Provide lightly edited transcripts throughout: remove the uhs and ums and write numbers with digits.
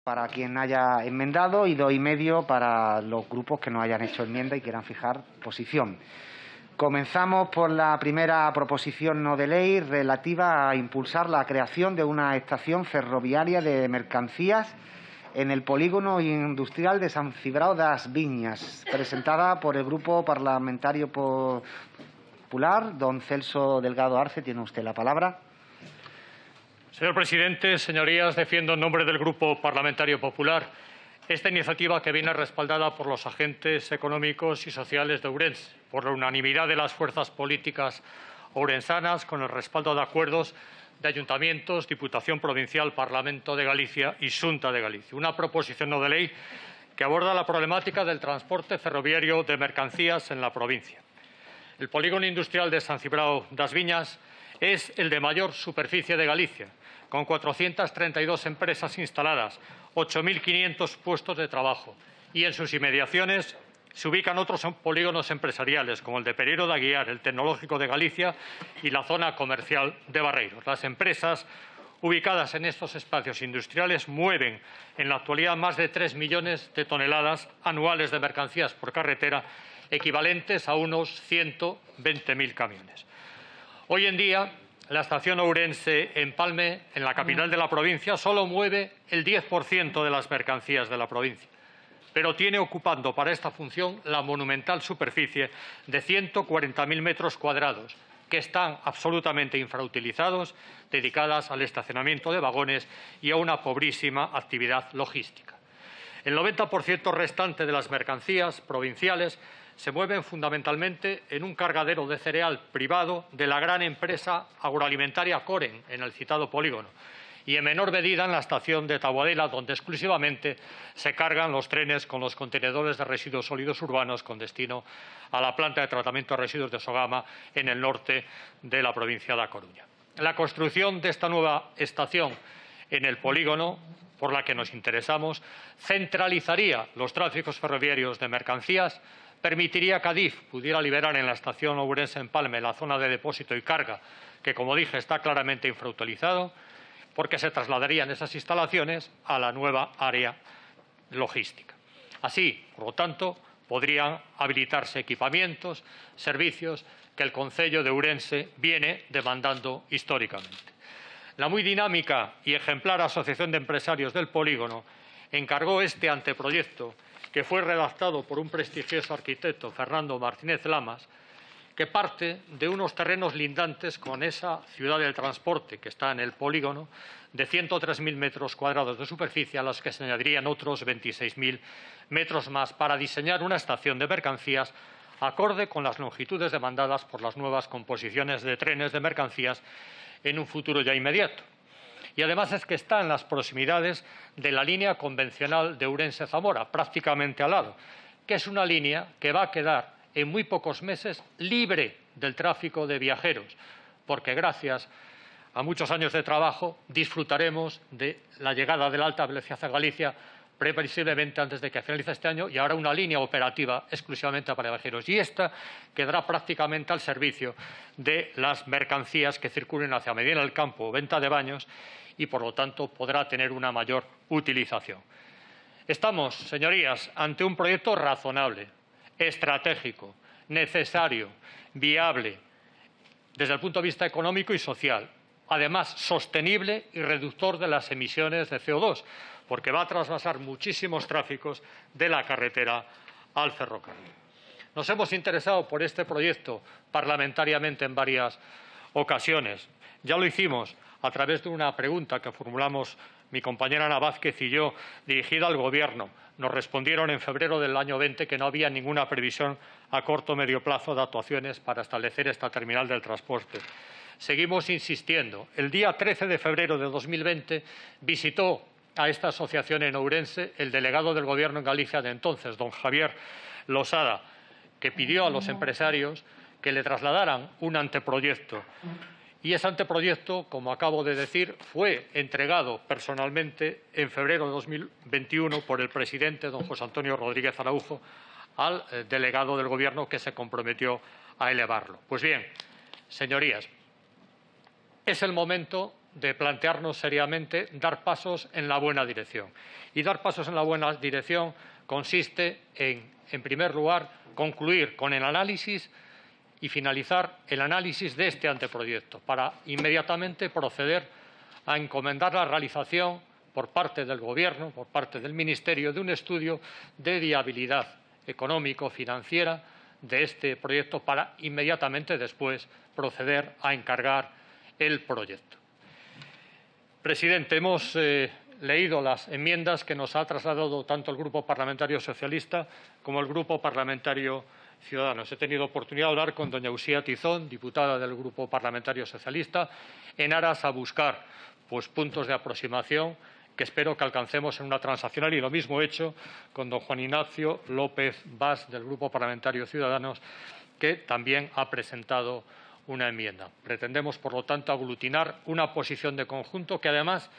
para quien haya enmendado y 2,5 para los grupos que no hayan hecho enmienda y quieran fijar posición. Comenzamos por la primera proposición no de ley relativa a impulsar la creación de una estación ferroviaria de mercancías en el polígono industrial de San Cibrao das Viñas, presentada por el Grupo Parlamentario Popular. Don Celso Delgado Arce, tiene usted la palabra. Señor presidente, señorías, defiendo en nombre del Grupo Parlamentario Popular esta iniciativa que viene respaldada por los agentes económicos y sociales de Ourense, por la unanimidad de las fuerzas políticas ourensanas, con el respaldo de acuerdos de ayuntamientos, Diputación Provincial, Parlamento de Galicia y Xunta de Galicia. Una proposición no de ley que aborda la problemática del transporte ferroviario de mercancías en la provincia. El polígono industrial de San Cibrao das Viñas es el de mayor superficie de Galicia, con 432 empresas instaladas, 8.500 puestos de trabajo, y en sus inmediaciones se ubican otros polígonos empresariales, como el de Pereiro de Aguiar, el Tecnológico de Galicia y la zona comercial de Barreiros. Las empresas ubicadas en estos espacios industriales mueven en la actualidad más de 3 millones de toneladas anuales de mercancías por carretera, equivalentes a unos 120.000 camiones. Hoy en día, la estación Ourense-Empalme, en la capital de la provincia, solo mueve el 10% de las mercancías de la provincia, pero tiene ocupando para esta función la monumental superficie de 140.000 metros cuadrados, que están absolutamente infrautilizados, dedicadas al estacionamiento de vagones y a una pobrísima actividad logística. El 90% restante de las mercancías provinciales se mueven fundamentalmente en un cargadero de cereal privado de la gran empresa agroalimentaria Coren, en el citado polígono, y en menor medida en la estación de Taboadela, donde exclusivamente se cargan los trenes con los contenedores de residuos sólidos urbanos con destino a la planta de tratamiento de residuos de Sogama, en el norte de la provincia de A Coruña. La construcción de esta nueva estación en el polígono, por la que nos interesamos, centralizaría los tráficos ferroviarios de mercancías, permitiría que Adif pudiera liberar en la estación Ourense-Empalme la zona de depósito y carga, que, como dije, está claramente infrautilizado, porque se trasladarían esas instalaciones a la nueva área logística. Así, por lo tanto, podrían habilitarse equipamientos, servicios que el concello de Ourense viene demandando históricamente. La muy dinámica y ejemplar Asociación de Empresarios del Polígono encargó este anteproyecto, que fue redactado por un prestigioso arquitecto, Fernando Martínez Lamas, que parte de unos terrenos lindantes con esa ciudad del transporte que está en el polígono, de 103.000 metros cuadrados de superficie, a los que se añadirían otros 26.000 metros más para diseñar una estación de mercancías acorde con las longitudes demandadas por las nuevas composiciones de trenes de mercancías en un futuro ya inmediato. Y además es que está en las proximidades de la línea convencional de Ourense-Zamora, prácticamente al lado, que es una línea que va a quedar en muy pocos meses libre del tráfico de viajeros, porque gracias a muchos años de trabajo disfrutaremos de la llegada de la alta velocidad a Galicia previsiblemente antes de que finalice este año, y ahora una línea operativa exclusivamente para viajeros. Y esta quedará prácticamente al servicio de las mercancías que circulen hacia Medina del Campo o Venta de Baños, y, por lo tanto, podrá tener una mayor utilización. Estamos, señorías, ante un proyecto razonable, estratégico, necesario, viable, desde el punto de vista económico y social, además sostenible y reductor de las emisiones de CO2, porque va a trasvasar muchísimos tráficos de la carretera al ferrocarril. Nos hemos interesado por este proyecto parlamentariamente en varias ocasiones. Ya lo hicimos a través de una pregunta que formulamos mi compañera Ana Vázquez y yo, dirigida al Gobierno. Nos respondieron en febrero del año 20 que no había ninguna previsión a corto o medio plazo de actuaciones para establecer esta terminal del transporte. Seguimos insistiendo. El día 13 de febrero de 2020 visitó a esta asociación en Ourense el delegado del Gobierno en Galicia de entonces, don Javier Losada, que pidió a los empresarios que le trasladaran un anteproyecto. Y ese anteproyecto, como acabo de decir, fue entregado personalmente en febrero de 2021 por el presidente, don José Antonio Rodríguez Araujo, al delegado del Gobierno, que se comprometió a elevarlo. Pues bien, señorías, es el momento de plantearnos seriamente dar pasos en la buena dirección. Y dar pasos en la buena dirección consiste en primer lugar, concluir con el análisis y finalizar el análisis de este anteproyecto para inmediatamente proceder a encomendar la realización por parte del Gobierno, por parte del Ministerio, de un estudio de viabilidad económico-financiera de este proyecto para inmediatamente después proceder a encargar el proyecto. Presidente, hemos leído las enmiendas que nos ha trasladado tanto el Grupo Parlamentario Socialista como el Grupo Parlamentario Ciudadanos. He tenido oportunidad de hablar con doña Usía Tizón, diputada del Grupo Parlamentario Socialista, en aras a buscar puntos de aproximación que espero que alcancemos en una transaccional, y lo mismo he hecho con don Juan Ignacio López Bas, del Grupo Parlamentario Ciudadanos, que también ha presentado una enmienda. Pretendemos, por lo tanto, aglutinar una posición de conjunto que, además,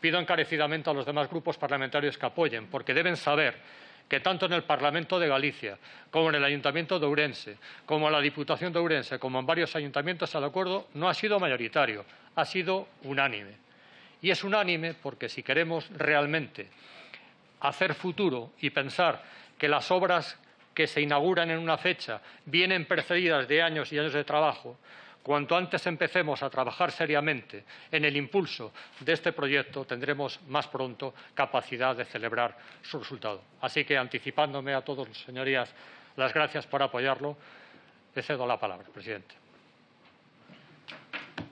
pido encarecidamente a los demás grupos parlamentarios que apoyen, porque deben saber que tanto en el Parlamento de Galicia, como en el Ayuntamiento de Ourense, como en la Diputación de Ourense, como en varios ayuntamientos, el acuerdo no ha sido mayoritario, ha sido unánime. Y es unánime porque si queremos realmente hacer futuro y pensar que las obras que se inauguran en una fecha vienen precedidas de años y años de trabajo, cuanto antes empecemos a trabajar seriamente en el impulso de este proyecto, tendremos más pronto capacidad de celebrar su resultado. Así que, anticipándome a todos, señorías, las gracias por apoyarlo, le cedo la palabra, presidente.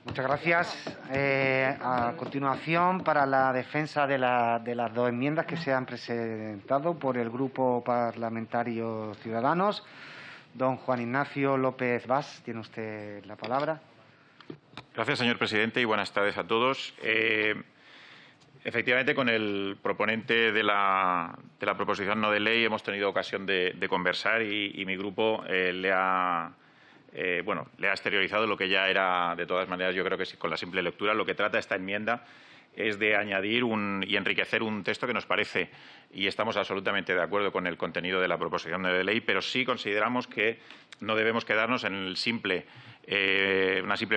Muchas gracias. A continuación, para la defensa de las dos enmiendas que se han presentado por el Grupo Parlamentario Ciudadanos, don Juan Ignacio López Bas, tiene usted la palabra. Gracias, señor presidente, y buenas tardes a todos. Efectivamente, con el proponente de la proposición no de ley hemos tenido ocasión de conversar y mi grupo le ha exteriorizado lo que ya era, de todas maneras, yo creo que sí, con la simple lectura. Lo que trata esta enmienda es de añadir y enriquecer un texto que nos parece, y estamos absolutamente de acuerdo con el contenido de la proposición de ley, pero sí consideramos que no debemos quedarnos en una simple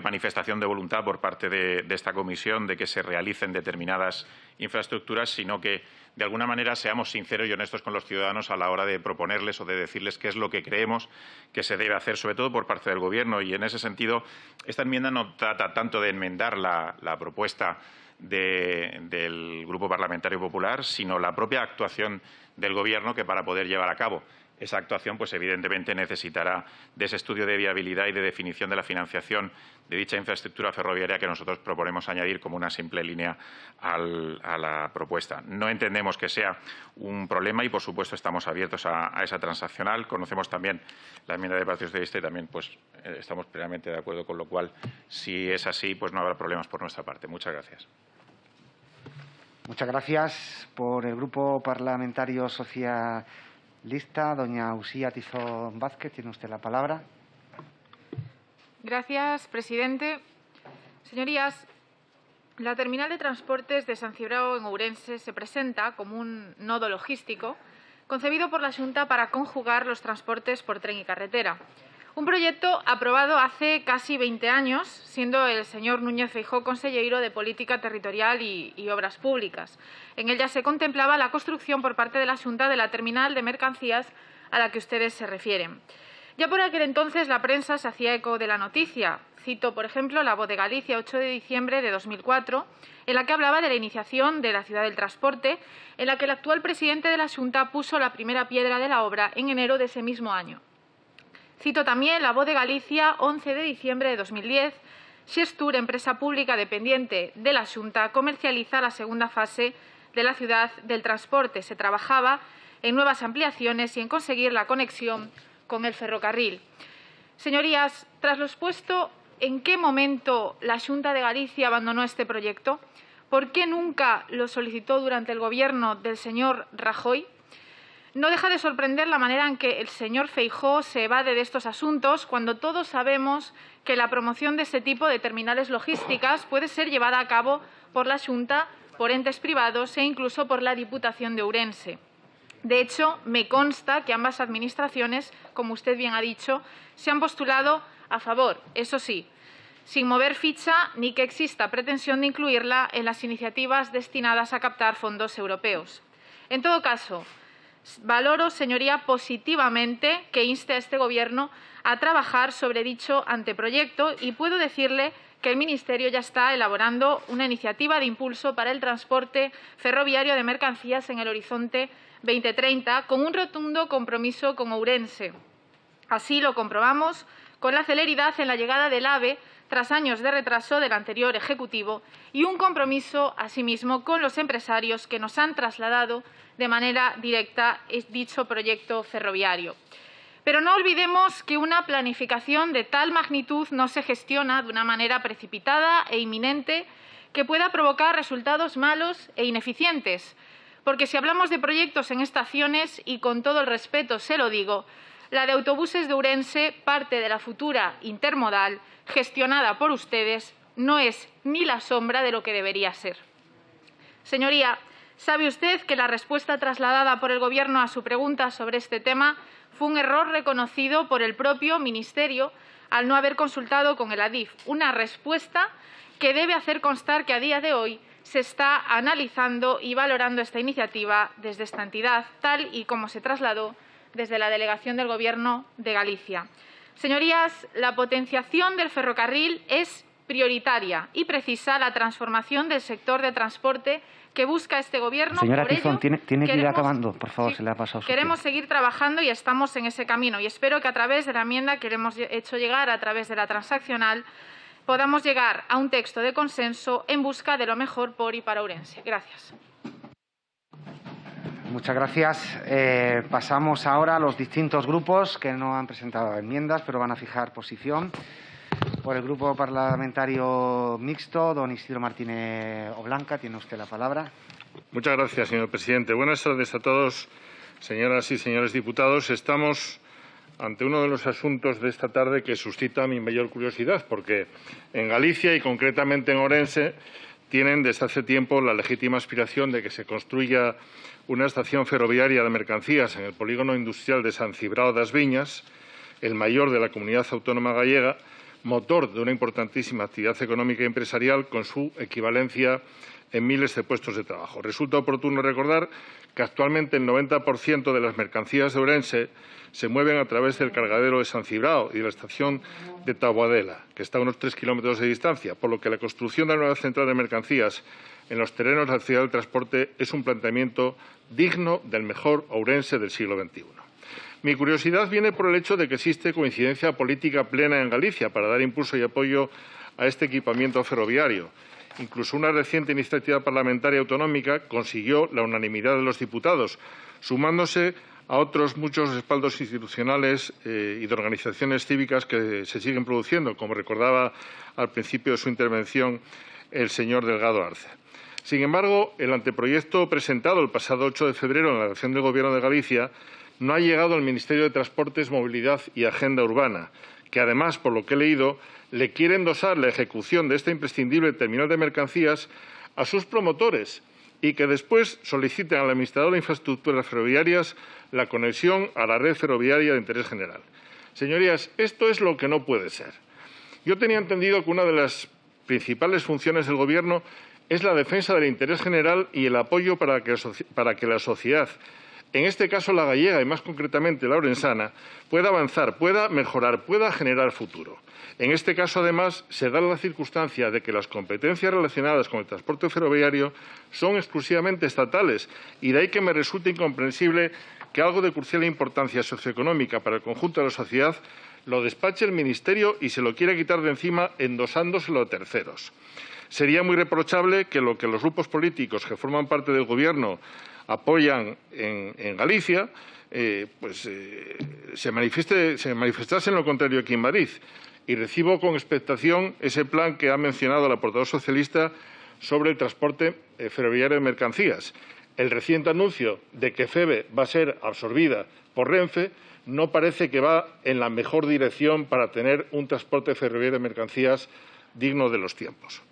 manifestación de voluntad por parte de esta comisión de que se realicen determinadas infraestructuras, sino que, de alguna manera, seamos sinceros y honestos con los ciudadanos a la hora de proponerles o de decirles qué es lo que creemos que se debe hacer, sobre todo por parte del Gobierno. Y, en ese sentido, esta enmienda no trata tanto de enmendar la propuesta del Grupo Parlamentario Popular, sino la propia actuación del Gobierno, que para poder llevar a cabo esa actuación, pues evidentemente necesitará de ese estudio de viabilidad y de definición de la financiación de dicha infraestructura ferroviaria que nosotros proponemos añadir como una simple línea a la propuesta. No entendemos que sea un problema y, por supuesto, estamos abiertos a esa transaccional. Conocemos también la enmienda del Partido Socialista y también estamos plenamente de acuerdo, con lo cual, si es así, pues no habrá problemas por nuestra parte. Muchas gracias. Muchas gracias. Por el Grupo Parlamentario Socialista, doña Usía Tizón Vázquez, tiene usted la palabra. Gracias, presidente. Señorías, la terminal de transportes de San Cibrao en Ourense se presenta como un nodo logístico concebido por la Xunta para conjugar los transportes por tren y carretera. Un proyecto aprobado hace casi 20 años, siendo el señor Núñez Feijóo consellero de Política Territorial y Obras Públicas. En él ya se contemplaba la construcción por parte de la Xunta de la terminal de mercancías a la que ustedes se refieren. Ya por aquel entonces la prensa se hacía eco de la noticia. Cito, por ejemplo, La Voz de Galicia, 8 de diciembre de 2004, en la que hablaba de la iniciación de la Ciudad del Transporte, en la que el actual presidente de la Xunta puso la primera piedra de la obra en enero de ese mismo año. Cito también La Voz de Galicia, 11 de diciembre de 2010, Xestur, empresa pública dependiente de la Xunta, comercializa la segunda fase de la Ciudad del Transporte. Se trabajaba en nuevas ampliaciones y en conseguir la conexión con el ferrocarril. Señorías, tras lo expuesto, ¿en qué momento la Xunta de Galicia abandonó este proyecto? ¿Por qué nunca lo solicitó durante el Gobierno del señor Rajoy? No deja de sorprender la manera en que el señor Feijóo se evade de estos asuntos cuando todos sabemos que la promoción de este tipo de terminales logísticas puede ser llevada a cabo por la Xunta, por entes privados e incluso por la Diputación de Ourense. De hecho, me consta que ambas administraciones, como usted bien ha dicho, se han postulado a favor. Eso sí, sin mover ficha ni que exista pretensión de incluirla en las iniciativas destinadas a captar fondos europeos. En todo caso, valoro, señoría, positivamente que inste a este Gobierno a trabajar sobre dicho anteproyecto y puedo decirle que el Ministerio ya está elaborando una iniciativa de impulso para el transporte ferroviario de mercancías en el horizonte 2030 con un rotundo compromiso con Ourense. Así lo comprobamos con la celeridad en la llegada del AVE tras años de retraso del anterior Ejecutivo y un compromiso, asimismo, con los empresarios que nos han trasladado de manera directa dicho proyecto ferroviario. Pero no olvidemos que una planificación de tal magnitud no se gestiona de una manera precipitada e inminente que pueda provocar resultados malos e ineficientes. Porque si hablamos de proyectos en estaciones, y con todo el respeto se lo digo, la de autobuses de Ourense, parte de la futura intermodal, gestionada por ustedes, no es ni la sombra de lo que debería ser. Señoría, ¿sabe usted que la respuesta trasladada por el Gobierno a su pregunta sobre este tema fue un error reconocido por el propio Ministerio al no haber consultado con el ADIF? Una respuesta que debe hacer constar que a día de hoy se está analizando y valorando esta iniciativa desde esta entidad, tal y como se trasladó desde la delegación del Gobierno de Galicia. Señorías, la potenciación del ferrocarril es prioritaria y precisa la transformación del sector de transporte que busca este Gobierno. Señora Tizón, tiene que ir acabando, por favor, sí, se le ha pasado su queremos tiempo. seguir trabajando y estamos en ese camino. Y espero que a través de la enmienda que le hemos hecho llegar, a través de la transaccional, podamos llegar a un texto de consenso en busca de lo mejor por y para Ourense. Gracias. Muchas gracias. Pasamos ahora a los distintos grupos que no han presentado enmiendas, pero van a fijar posición. Por el Grupo Parlamentario Mixto, don Isidro Martínez Oblanca, tiene usted la palabra. Muchas gracias, señor presidente. Buenas tardes a todos, señoras y señores diputados. Estamos ante uno de los asuntos de esta tarde que suscita mi mayor curiosidad, porque en Galicia y concretamente en Ourense tienen desde hace tiempo la legítima aspiración de que se construya una estación ferroviaria de mercancías en el polígono industrial de San Cibrao das Viñas, el mayor de la comunidad autónoma gallega, motor de una importantísima actividad económica y empresarial con su equivalencia en miles de puestos de trabajo. Resulta oportuno recordar que actualmente el 90% de las mercancías de Ourense se mueven a través del cargadero de San Cibrao y de la estación de Taboadela, que está a unos 3 kilómetros de distancia, por lo que la construcción de la nueva central de mercancías en los terrenos de la ciudad del transporte es un planteamiento digno del mejor Ourense del siglo XXI. Mi curiosidad viene por el hecho de que existe coincidencia política plena en Galicia para dar impulso y apoyo a este equipamiento ferroviario. Incluso una reciente iniciativa parlamentaria autonómica consiguió la unanimidad de los diputados, sumándose a otros muchos respaldos institucionales y de organizaciones cívicas que se siguen produciendo, como recordaba al principio de su intervención el señor Delgado Arce. Sin embargo, el anteproyecto presentado el pasado 8 de febrero en la delegación del Gobierno de Galicia no ha llegado al Ministerio de Transportes, Movilidad y Agenda Urbana, que además, por lo que he leído, le quiere endosar la ejecución de esta imprescindible terminal de mercancías a sus promotores y que después soliciten al administrador de infraestructuras ferroviarias la conexión a la red ferroviaria de interés general. Señorías, esto es lo que no puede ser. Yo tenía entendido que una de las principales funciones del Gobierno es la defensa del interés general y el apoyo para que la sociedad, en este caso la gallega y más concretamente la orensana, pueda avanzar, pueda mejorar, pueda generar futuro. En este caso, además, se da la circunstancia de que las competencias relacionadas con el transporte ferroviario son exclusivamente estatales y de ahí que me resulta incomprensible que algo de crucial importancia socioeconómica para el conjunto de la sociedad lo despache el Ministerio y se lo quiera quitar de encima endosándoselo a terceros. Sería muy reprochable que lo que los grupos políticos que forman parte del Gobierno apoyan en Galicia, se manifestasen lo contrario aquí en Madrid. Y recibo con expectación ese plan que ha mencionado la portavoz socialista sobre el transporte ferroviario de mercancías. El reciente anuncio de que FEVE va a ser absorbida por Renfe no parece que va en la mejor dirección para tener un transporte ferroviario de mercancías digno de los tiempos.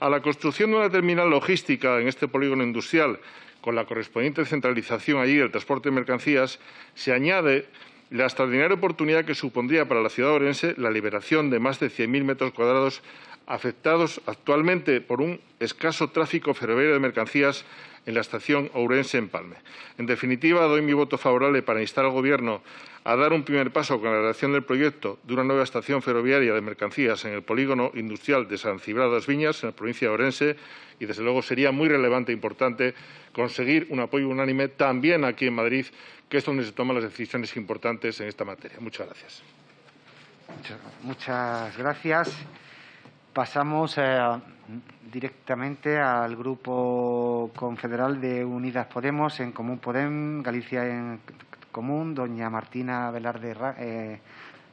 A la construcción de una terminal logística en este polígono industrial, con la correspondiente centralización allí del transporte de mercancías, se añade y la extraordinaria oportunidad que supondría para la ciudad de Ourense la liberación de más de 100.000 metros cuadrados afectados actualmente por un escaso tráfico ferroviario de mercancías en la estación Ourense-Empalme. En definitiva, doy mi voto favorable para instar al Gobierno a dar un primer paso con la redacción del proyecto de una nueva estación ferroviaria de mercancías en el polígono industrial de San Cibrao das Viñas, en la provincia de Ourense, y, desde luego, sería muy relevante e importante conseguir un apoyo unánime también aquí en Madrid, que es donde se toman las decisiones importantes en esta materia. Muchas gracias. Muchas gracias. Pasamos directamente al Grupo Confederal de Unidas Podemos, en Común Podem, Galicia en Común. Doña Martina Velarde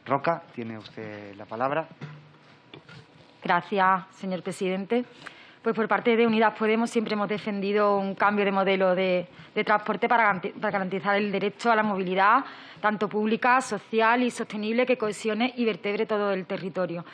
Roca, tiene usted la palabra. Gracias, señor presidente. Pues por parte de Unidas Podemos siempre hemos defendido un cambio de modelo de transporte para garantizar el derecho a la movilidad, tanto pública, social y sostenible, que cohesione y vertebre todo el territorio.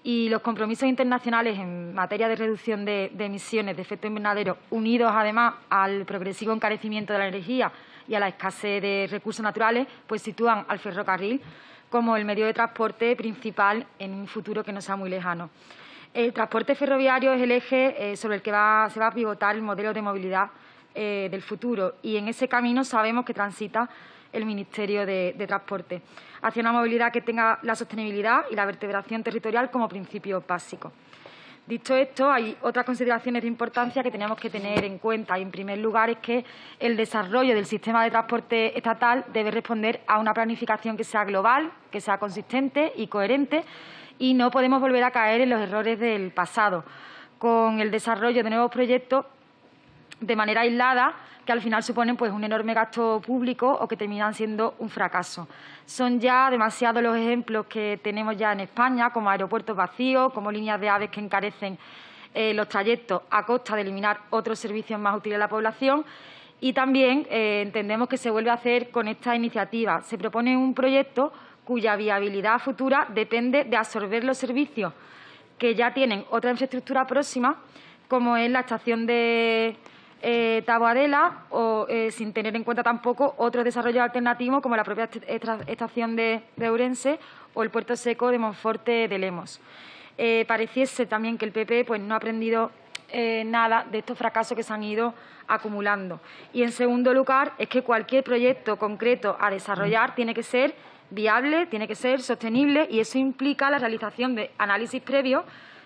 Y los compromisos internacionales en materia de reducción de emisiones de efecto invernadero, unidos además al progresivo encarecimiento de la energía y a la escasez de recursos naturales, pues sitúan al ferrocarril como el medio de transporte principal en un futuro que no sea muy lejano. El transporte ferroviario es el eje sobre el que se va a pivotar el modelo de movilidad del futuro, y en ese camino sabemos que transita el Ministerio de Transporte, hacia una movilidad que tenga la sostenibilidad y la vertebración territorial como principio básico. Dicho esto, hay otras consideraciones de importancia que tenemos que tener en cuenta. Y, en primer lugar, es que el desarrollo del sistema de transporte estatal debe responder a una planificación que sea global, que sea consistente y coherente, y no podemos volver a caer en los errores del pasado, con el desarrollo de nuevos proyectos de manera aislada, que al final suponen pues un enorme gasto público o que terminan siendo un fracaso. Son ya demasiados los ejemplos que tenemos ya en España, como aeropuertos vacíos, como líneas de AVE que encarecen los trayectos a costa de eliminar otros servicios más útiles a la población. Y también entendemos que se vuelve a hacer con esta iniciativa. Se propone un proyecto cuya viabilidad futura depende de absorber los servicios que ya tienen otra infraestructura próxima, como es la estación de Taboadela, o sin tener en cuenta tampoco otros desarrollos alternativos como la propia estación de Ourense o el puerto seco de Monforte de Lemos. Pareciese también que el PP pues, no ha aprendido nada de estos fracasos que se han ido acumulando. Y, en segundo lugar, es que cualquier proyecto concreto a desarrollar tiene que ser viable, tiene que ser sostenible, y eso implica la realización de análisis previos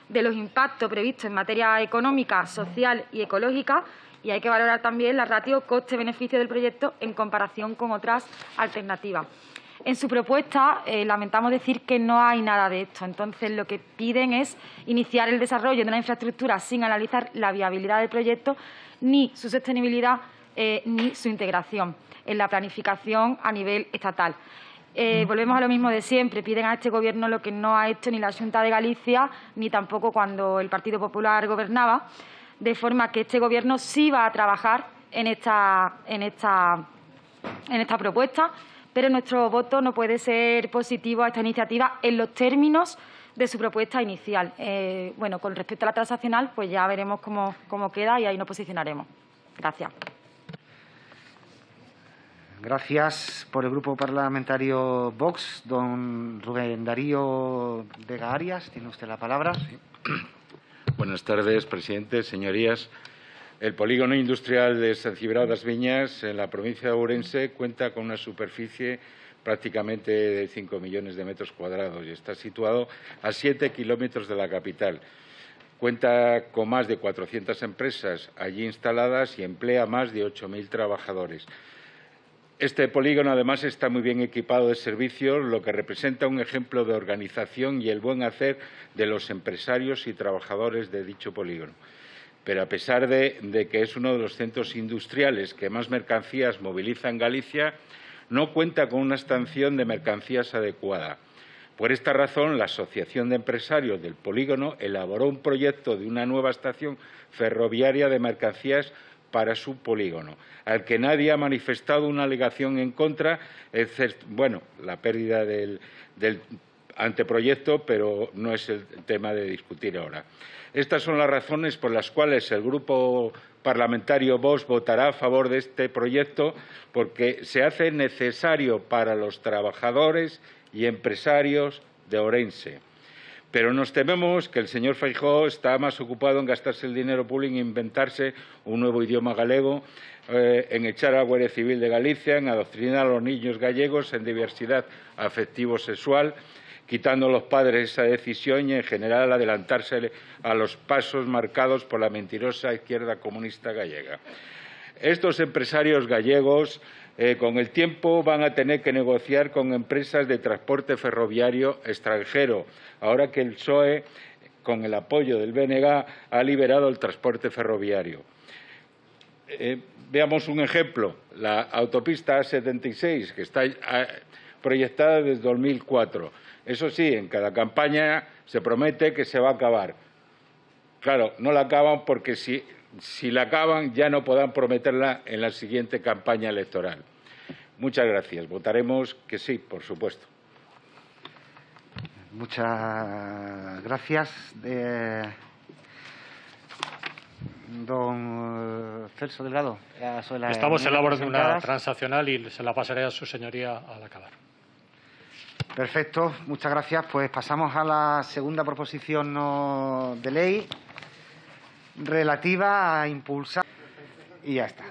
de los impactos previstos en materia económica, social y ecológica, y hay que valorar también la ratio coste-beneficio del proyecto en comparación con otras alternativas. En su propuesta lamentamos decir que no hay nada de esto. Entonces, lo que piden es iniciar el desarrollo de una infraestructura sin analizar la viabilidad del proyecto, ni su sostenibilidad, ni su integración en la planificación a nivel estatal. Volvemos a lo mismo de siempre. Piden a este Gobierno lo que no ha hecho ni la Xunta de Galicia, ni tampoco cuando el Partido Popular gobernaba, de forma que este Gobierno sí va a trabajar en esta propuesta, pero nuestro voto no puede ser positivo a esta iniciativa en los términos de su propuesta inicial. Bueno, con respecto a la transaccional, pues ya veremos cómo queda y ahí nos posicionaremos. Gracias. Gracias. Por el Grupo Parlamentario Vox, don Rubén Darío Vega Arias, tiene usted la palabra. Sí. Buenas tardes, presidente, señorías. El polígono industrial de San Cibrao das Viñas, en la provincia de Ourense, cuenta con una superficie prácticamente de 5 millones de metros cuadrados y está situado a 7 kilómetros de la capital. Cuenta con más de 400 empresas allí instaladas y emplea más de 8.000 trabajadores. Este polígono, además, está muy bien equipado de servicios, lo que representa un ejemplo de organización y el buen hacer de los empresarios y trabajadores de dicho polígono. Pero, a pesar de que es uno de los centros industriales que más mercancías moviliza en Galicia, no cuenta con una estación de mercancías adecuada. Por esta razón, la Asociación de Empresarios del Polígono elaboró un proyecto de una nueva estación ferroviaria de mercancías para su polígono, al que nadie ha manifestado una alegación en contra, excepto, bueno, la pérdida del anteproyecto, pero no es el tema de discutir ahora. Estas son las razones por las cuales el Grupo Parlamentario Vox votará a favor de este proyecto, porque se hace necesario para los trabajadores y empresarios de Ourense. Pero nos tememos que el señor Feijóo está más ocupado en gastarse el dinero público en inventarse un nuevo idioma galego, en echar a la Guardia Civil de Galicia, en adoctrinar a los niños gallegos en diversidad afectivo-sexual, quitando a los padres esa decisión y, en general, adelantarse a los pasos marcados por la mentirosa izquierda comunista gallega. Estos empresarios gallegos, con el tiempo, van a tener que negociar con empresas de transporte ferroviario extranjero, ahora que el PSOE, con el apoyo del BNG, ha liberado el transporte ferroviario. Veamos un ejemplo, la autopista A76, que está proyectada desde 2004. Eso sí, en cada campaña se promete que se va a acabar. Claro, no la acaban porque si la acaban ya no podrán prometerla en la siguiente campaña electoral. Muchas gracias. Votaremos que sí, por supuesto. Muchas gracias. Don Celso Delgado. Estamos en labor de una transaccional y se la pasaré a su señoría al acabar. Perfecto, muchas gracias. Pues pasamos a la segunda proposición no de ley relativa a impulsar. Y ya está.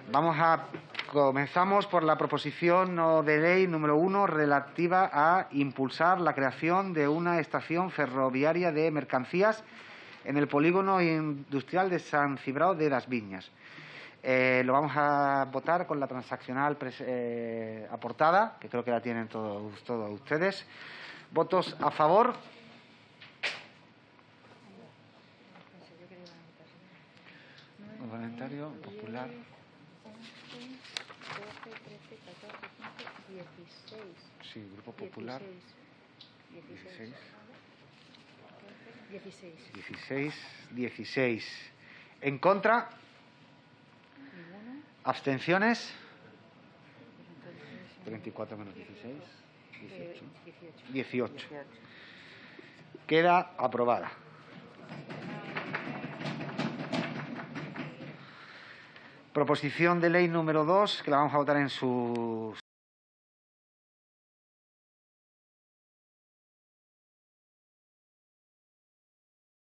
Comenzamos por la proposición no de ley número 1 relativa a impulsar la creación de una estación ferroviaria de mercancías en el polígono industrial de San Cibrao de las Viñas. Lo vamos a votar con la transaccional aportada, que creo que la tienen todos ustedes. ¿Votos a favor? Parlamentario Popular. 16. Sí, Grupo Popular. 16. ¿En contra? ¿Abstenciones? 34 menos 16. 18. Queda aprobada. Proposición de ley número 2, que la vamos a votar en su